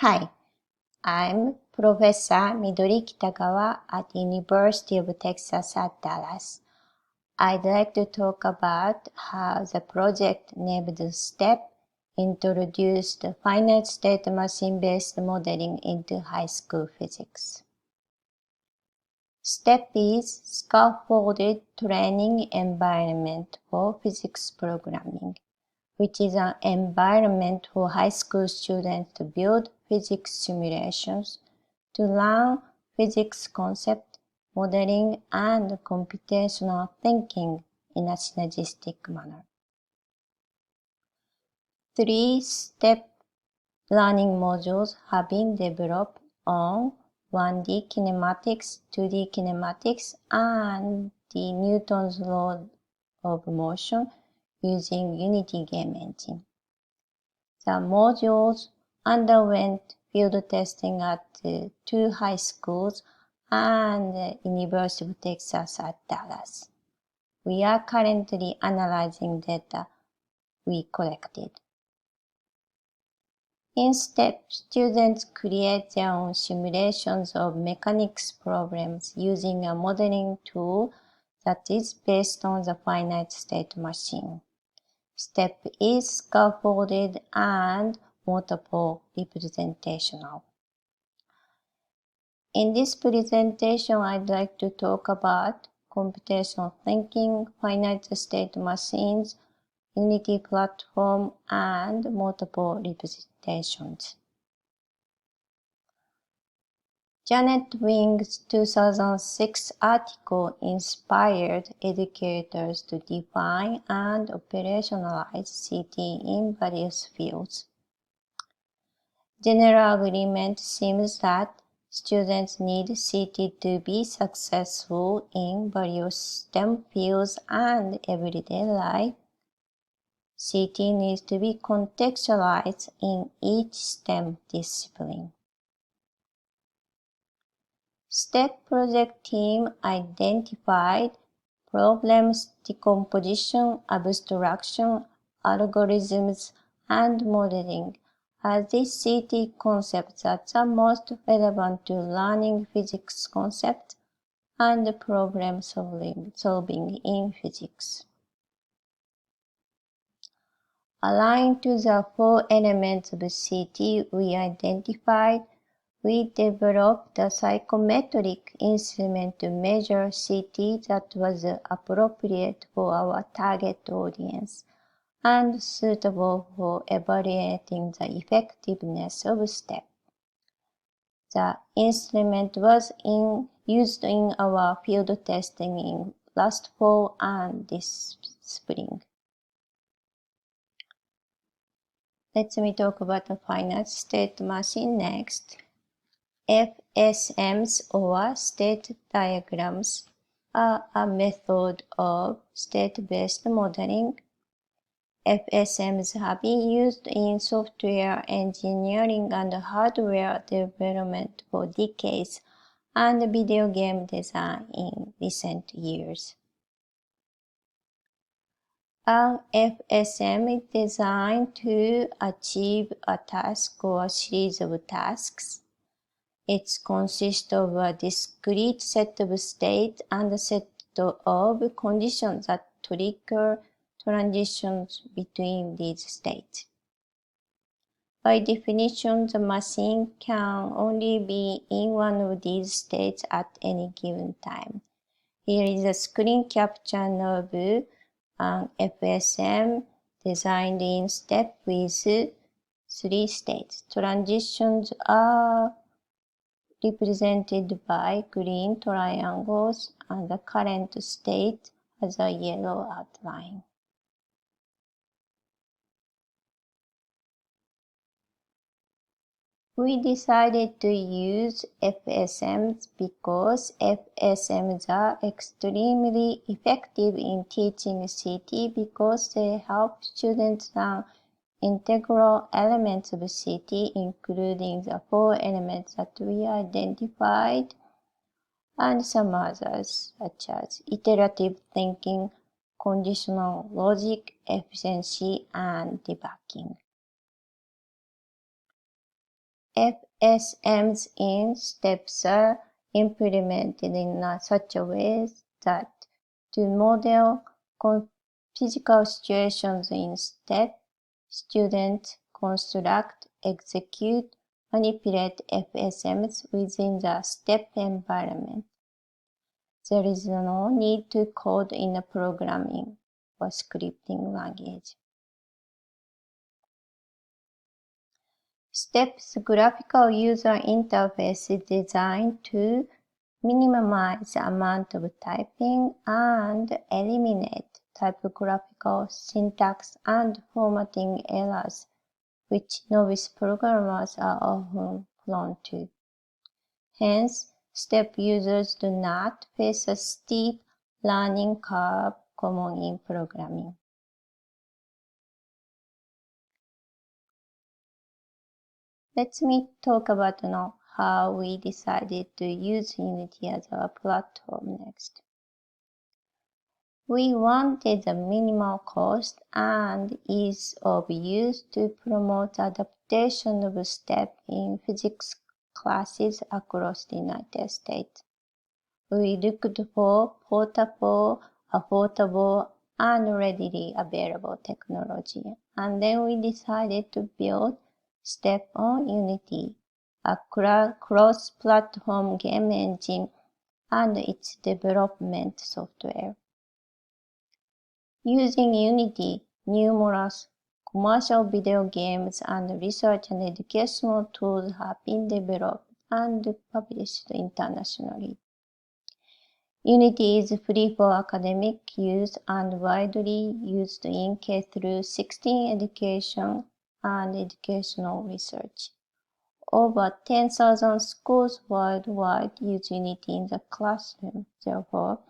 Hi, I'm Professor Midori Kitagawa at University of Texas at Dallas. I'd like to talk about how the project named STEPP introduced finite state machine-based modeling into high school physics. STEPP is Scaffolded Training Environment for Physics Programming, which is an environment for high school students to build physics simulations, to learn physics concept, modeling, and computational thinking in a synergistic manner. 3 STEPP learning modules have been developed on 1D kinematics, 2D kinematics, and the Newton's law of motion using Unity game engine. The modules underwent field testing at 2 high schools and the University of Texas at Dallas. We are currently analyzing data we collected. In STEPP, students create their own simulations of mechanics problems using a modeling tool that is based on the finite state machine. STEPP is scaffolded and multiple representational. In this presentation, I'd like to talk about computational thinking, finite state machines, Unity platform, and multiple representations. Janet Wing's 2006 article inspired educators to define and operationalize CT in various fields. General agreement seems that students need CT to be successful in various STEM fields and everyday life. CT needs to be contextualized in each STEM discipline. STEPP project team identified problems, decomposition, abstraction, algorithms, and modeling as the CT concepts that are most relevant to learning physics concepts and problem solving in physics. Aligned to the 4 elements of CT we identified, we developed a psychometric instrument to measure CT that was appropriate for our target audience and suitable for evaluating the effectiveness of STEPP. The instrument was used in our field testing in last fall and this spring. Let me talk about the finite state machine next. FSMs, or state diagrams, are a method of state-based modeling. FSMs have been used in software engineering and hardware development for decades and video game design in recent years. An FSM is designed to achieve a task or a series of tasks. It consists of a discrete set of states and a set of conditions that trigger transitions between these states. By definition, the machine can only be in one of these states at any given time. Here is a screen capture of an FSM designed in STEPP with 3 states. Transitions are represented by green triangles and the current state has a yellow outline. We decided to use FSMs because FSMs are extremely effective in teaching CT because they help students learn integral elements of CT, including the 4 elements that we identified, and some others, such as iterative thinking, conditional logic, efficiency, and debugging. FSMs in steps are implemented in such a way that to model physical situations in STEP, students construct, execute, manipulate FSMs within the STEP environment. There is no need to code in a programming or scripting language. STEP's graphical user interface is designed to minimize the amount of typing and eliminate typographical, syntax, and formatting errors, which novice programmers are often prone to. Hence, STEP users do not face a steep learning curve common in programming. Let me talk about how we decided to use Unity as our platform next. We wanted a minimal cost and ease of use to promote adaptation of STEP in physics classes across the United States. We looked for portable, affordable, and readily available technology, and then we decided to build STEP on Unity, a cross-platform game engine, and its development software. Using Unity, numerous commercial video games and research and educational tools have been developed and published internationally. Unity is free for academic use and widely used in K-16 education and educational research. Over 10,000 schools worldwide use Unity in the classroom. Therefore,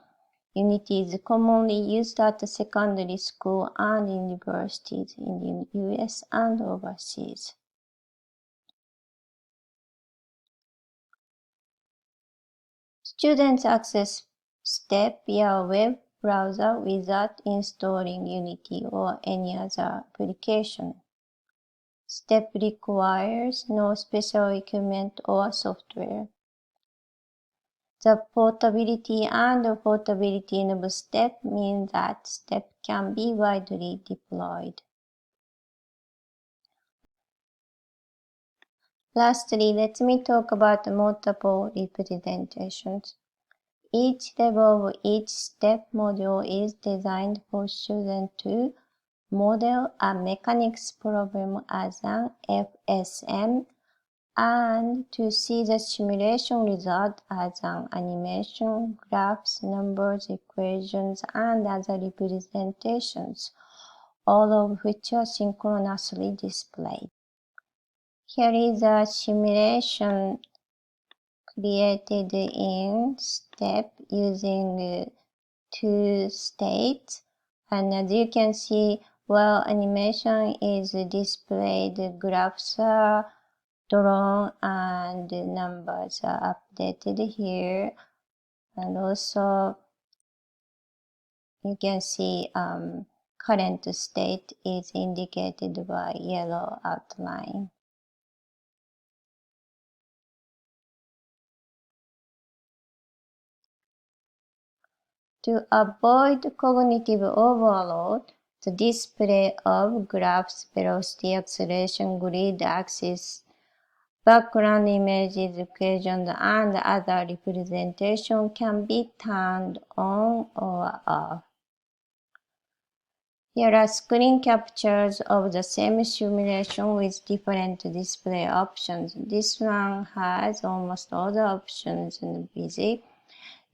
Unity is commonly used at the secondary school and universities in the US and overseas. Students access STEP via a web browser without installing Unity or any other application. STEP requires no special equipment or software. The portability and affordability of STEP mean that STEP can be widely deployed. Lastly, let me talk about multiple representations. Each level of each STEP module is designed for students to model a mechanics problem as an FSM and to see the simulation result as an animation, graphs, numbers, equations, and other representations, all of which are synchronously displayed. Here is a simulation created in STEP using two states, and as you can see, while animation is displayed, graphs are drawn and the numbers are updated here, and also you can see current state is indicated by yellow outline. To avoid cognitive overload, the display of graphs, velocity, acceleration, grid axis, background images, equations, and other representation can be turned on or off. Here are screen captures of the same simulation with different display options. This one has almost all the options busy.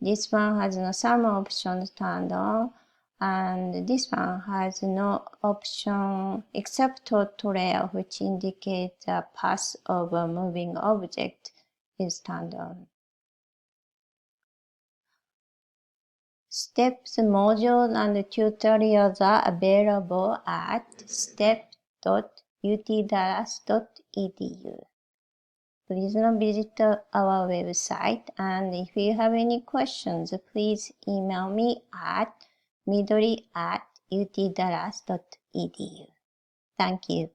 This one has some options turned on, and this one has no option except trail, which indicates the path of a moving object is turned on. STEP's modules and tutorials are available at step.utdallas.edu. Please visit our website, and if you have any questions, please email me at midori@utdallas.edu. Thank you.